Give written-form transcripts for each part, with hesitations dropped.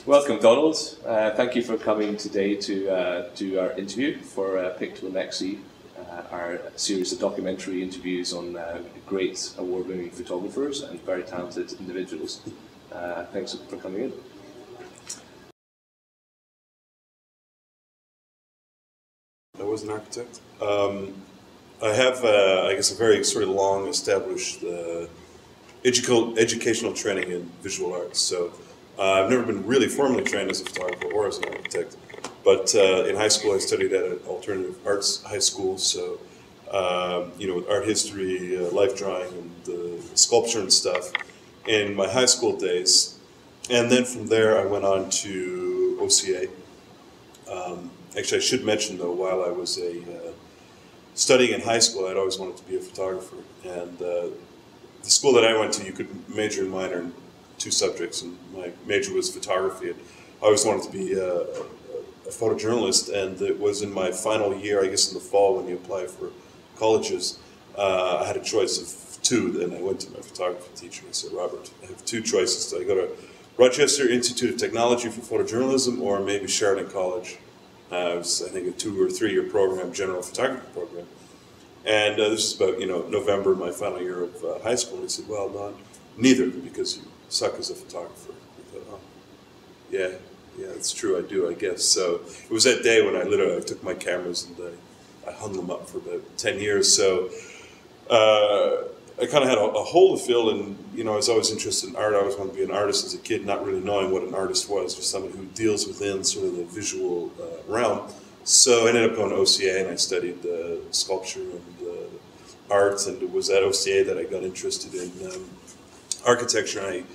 Welcome, Donald. Thank you for coming today to do our interview for piktoNexi, our series of documentary interviews on great award-winning photographers and very talented individuals. Thanks for coming in. I was an architect. I have, I guess, a very sort of long established educational training in visual arts. So I've never been really formally trained as a photographer or as an architect. But in high school, I studied at an alternative arts high school. So, you know, with art history, life drawing, and sculpture and stuff in my high school days. And then from there, I went on to OCA. Actually, I should mention, though, while I was studying in high school, I'd always wanted to be a photographer. And the school that I went to, you could major and minor in 2 subjects, and my major was photography. And I always wanted to be a photojournalist, and it was in my final year, I guess in the fall, when you apply for colleges, I had a choice of 2, and I went to my photography teacher and I said, Robert, I have 2 choices. So I go to Rochester Institute of Technology for photojournalism, or maybe Sheridan College. It was, I think, a 2 or 3 year program, general photography program. And this is about, you know, November, my final year of high school. And he said, well, Don, neither, because you suck as a photographer. I thought, oh, yeah, it's true, I do, I guess. So it was that day when I took my cameras and I hung them up for about 10 years. So I kind of had a hole to fill, and, you know, I was always interested in art. I always wanted to be an artist as a kid, not really knowing what an artist was, just someone who deals within sort of the visual realm. So I ended up going to OCA, and I studied sculpture and art, and it was at OCA that I got interested in architecture. And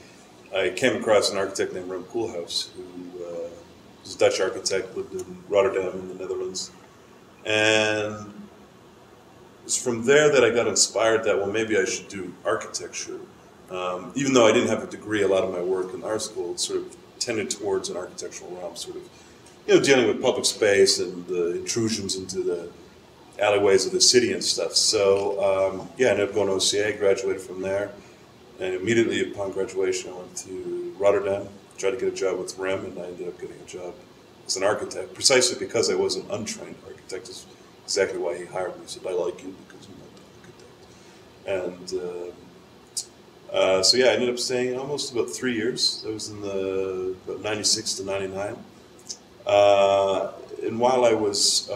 I came across an architect named Rem Koolhaas, who was a Dutch architect, lived in Rotterdam in the Netherlands. And it was from there that I got inspired that, well, maybe I should do architecture. Even though I didn't have a degree, a lot of my work in art school sort of tended towards an architectural realm, sort of, you know, dealing with public space and the intrusions into the alleyways of the city and stuff. So, yeah, I ended up going to OCA, graduated from there. And immediately upon graduation, I went to Rotterdam, tried to get a job with Rem, and I ended up getting a job as an architect, precisely because I was an untrained architect. That's exactly why he hired me. He said, I like you because you're not an architect. And so, yeah, I ended up staying almost about 3 years. That was in about 96 to 99. And while I was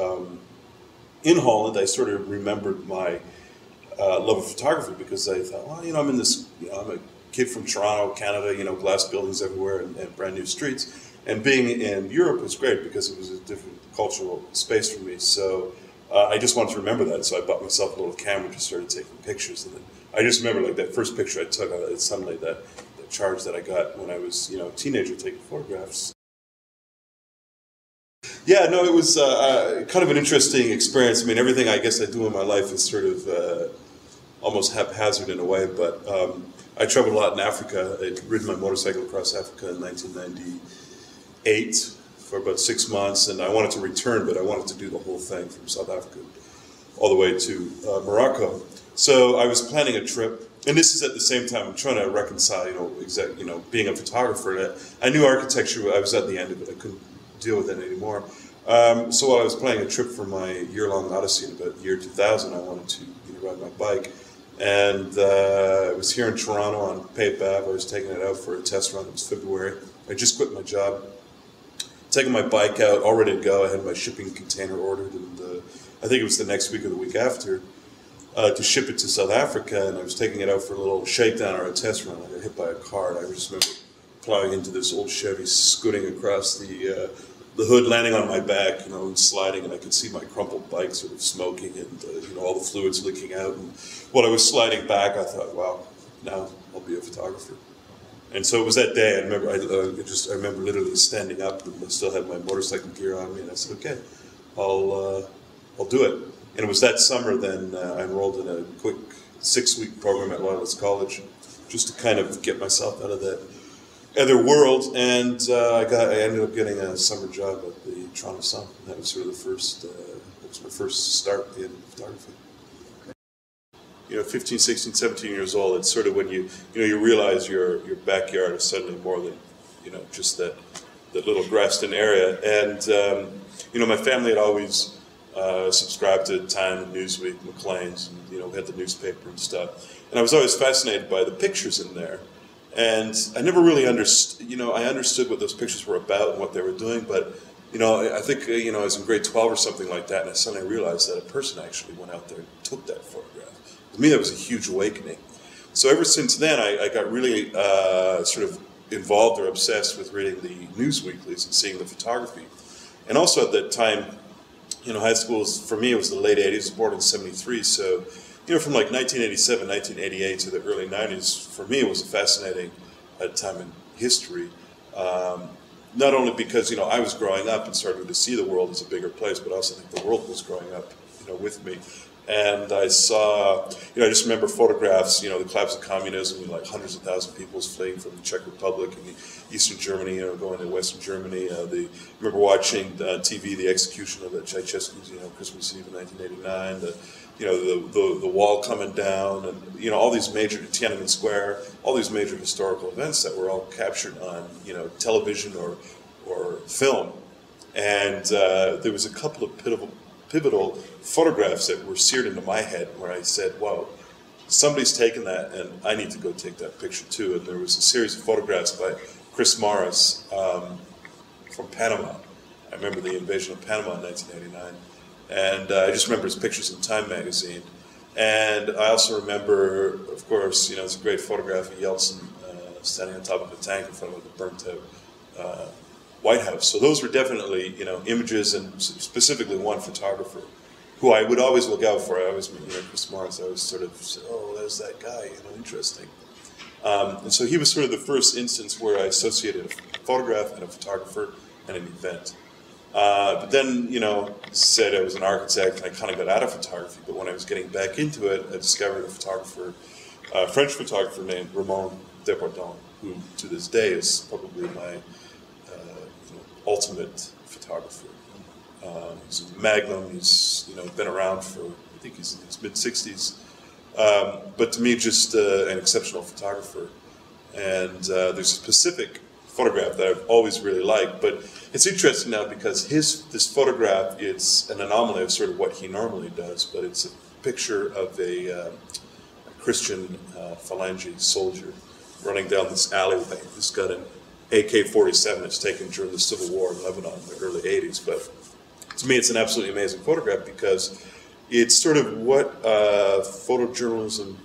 in Holland, I sort of remembered my love of photography, because I thought, well, you know, I'm in this, you know, I'm a kid from Toronto, Canada, you know, glass buildings everywhere and brand new streets. And being in Europe was great because it was a different cultural space for me. So I just wanted to remember that. So I bought myself a little camera and just started taking pictures. And then I just remember, like, that first picture I took, suddenly that charge that I got when I was, you know, a teenager taking photographs. Yeah, no, it was kind of an interesting experience. I mean, everything I guess I do in my life is sort of almost haphazard in a way, but I traveled a lot in Africa. I'd ridden my motorcycle across Africa in 1998 for about 6 months, and I wanted to return, but I wanted to do the whole thing from South Africa all the way to Morocco. So I was planning a trip, and this is at the same time I'm trying to reconcile, you know, being a photographer. I knew architecture, I was at the end of it, I couldn't deal with it anymore. So while I was planning a trip for my year-long odyssey in about the year 2000, I wanted to, you know, ride my bike. And I was here in Toronto on Pape Ave. I was taking it out for a test run. It was February. I just quit my job, taking my bike out, all ready to go. I had my shipping container ordered, and I think it was the next week or the week after, to ship it to South Africa. And I was taking it out for a little shakedown or a test run. I got hit by a car, and I just remember plowing into this old Chevy, scooting across the hood, landing on my back, you know, and sliding, and I could see my crumpled bike sort of smoking, and you know, all the fluids leaking out. And while I was sliding back, I thought, wow, now I'll be a photographer. And so it was that day. I remember, I remember literally standing up, and I still had my motorcycle gear on me, and I said, okay, I'll do it. And it was that summer then I enrolled in a quick 6-week program at Loyalist College, just to kind of get myself out of that other world, and I ended up getting a summer job at the Toronto Sun. That was sort of the first, that was my first start in photography. You know, 15, 16, 17 years old, it's sort of when you realize your backyard is suddenly more than, you know, just that that little Grafton area. And, you know, my family had always subscribed to Time and Newsweek, Maclean's, and, you know, we had the newspaper and stuff. And I was always fascinated by the pictures in there. And I never really understood, you know, I understood what those pictures were about and what they were doing, but, you know, I think, you know, I was in grade 12 or something like that, and I suddenly realized that a person actually went out there and took that photograph. To me, that was a huge awakening. So ever since then, I got really sort of involved or obsessed with reading the news weeklies and seeing the photography. And also at that time, you know, high school, for me, it was the late 80s, I was born in 73, so, you know, from like 1987, 1988 to the early 90s, for me, it was a fascinating time in history. Not only because, you know, I was growing up and starting to see the world as a bigger place, but also I think the world was growing up, you know, with me. And I saw, you know, I just remember photographs, you know, the collapse of communism, and like hundreds of thousands of people fleeing from the Czech Republic and Eastern Germany, you know, going to Western Germany. I remember watching TV the execution of the Ceausescu's, you know, Christmas Eve in 1989. You know, the wall coming down, and, you know, all these major, Tiananmen Square, all these major historical events that were all captured on, you know, television or film. And there was a couple of pivotal photographs that were seared into my head where I said, wow, somebody's taken that and I need to go take that picture too. And there was a series of photographs by Chris Morris from Panama. I remember the invasion of Panama in 1989. And I just remember his pictures in Time magazine. And I also remember, of course, you know, it's a great photograph of Yeltsin standing on top of a tank in front of the burnt out White House. So those were definitely, you know, images, and specifically one photographer who I would always look out for. I always, you know, Chris Morris, I always sort of say, oh, there's that guy, you know, interesting. And so he was sort of the first instance where I associated a photograph and a photographer and an event. But then, you know, said I was an architect, and I kind of got out of photography. But when I was getting back into it, I discovered a photographer, a French photographer named Ramon Depardon, who to this day is probably my ultimate photographer. He's a magnum. He's, you know, been around for, I think he's in his mid-60s. But to me, just an exceptional photographer. And there's a specific photograph that I've always really liked, but it's interesting now because this photograph, it's an anomaly of sort of what he normally does, but it's a picture of a Christian Phalange soldier running down this alleyway. He's got an AK-47 it's taken during the Civil War in Lebanon in the early 80s, but to me it's an absolutely amazing photograph because it's sort of what photojournalism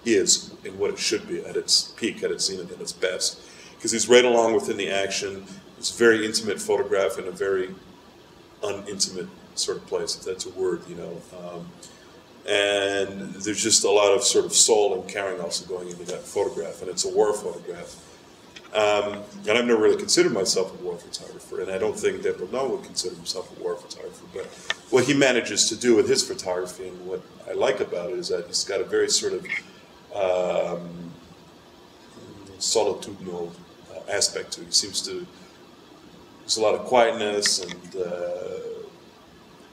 is and what it should be at its peak, at its zenith, at its best. Because he's right along within the action. It's a very intimate photograph in a very unintimate sort of place, if that's a word, you know. And there's just a lot of sort of soul and caring also going into that photograph, and it's a war photograph. And I've never really considered myself a war photographer, and I don't think that Bernard would consider himself a war photographer, but what he manages to do with his photography, and what I like about it, is that he's got a very sort of solitudinal aspect to it. He seems to, there's a lot of quietness and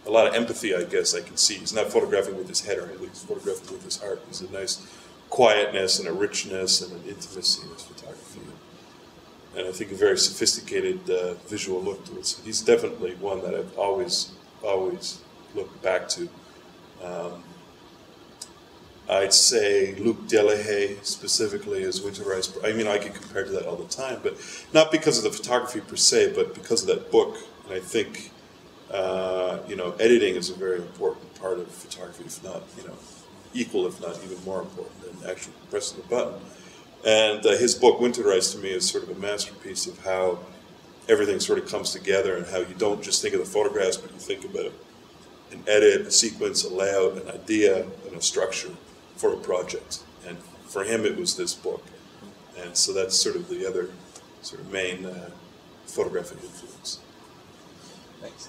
a lot of empathy, I guess I can see. He's not photographing with his head or anything, he's photographing with his heart. There's a nice quietness and a richness and an intimacy in his photography. And I think a very sophisticated visual look to it. So he's definitely one that I've always looked back to. I'd say Luc Delahaye specifically as Winterreise. I mean, I get compared to that all the time, but not because of the photography per se, but because of that book. And I think, you know, editing is a very important part of photography, if not, you know, equal, if not even more important than actually pressing the button. And his book, Winterreise, to me is sort of a masterpiece of how everything sort of comes together and how you don't just think of the photographs, but you think about an edit, a sequence, a layout, an idea, and a structure for a project. And for him, it was this book. And so that's sort of the other sort of main photographic influence. Thanks.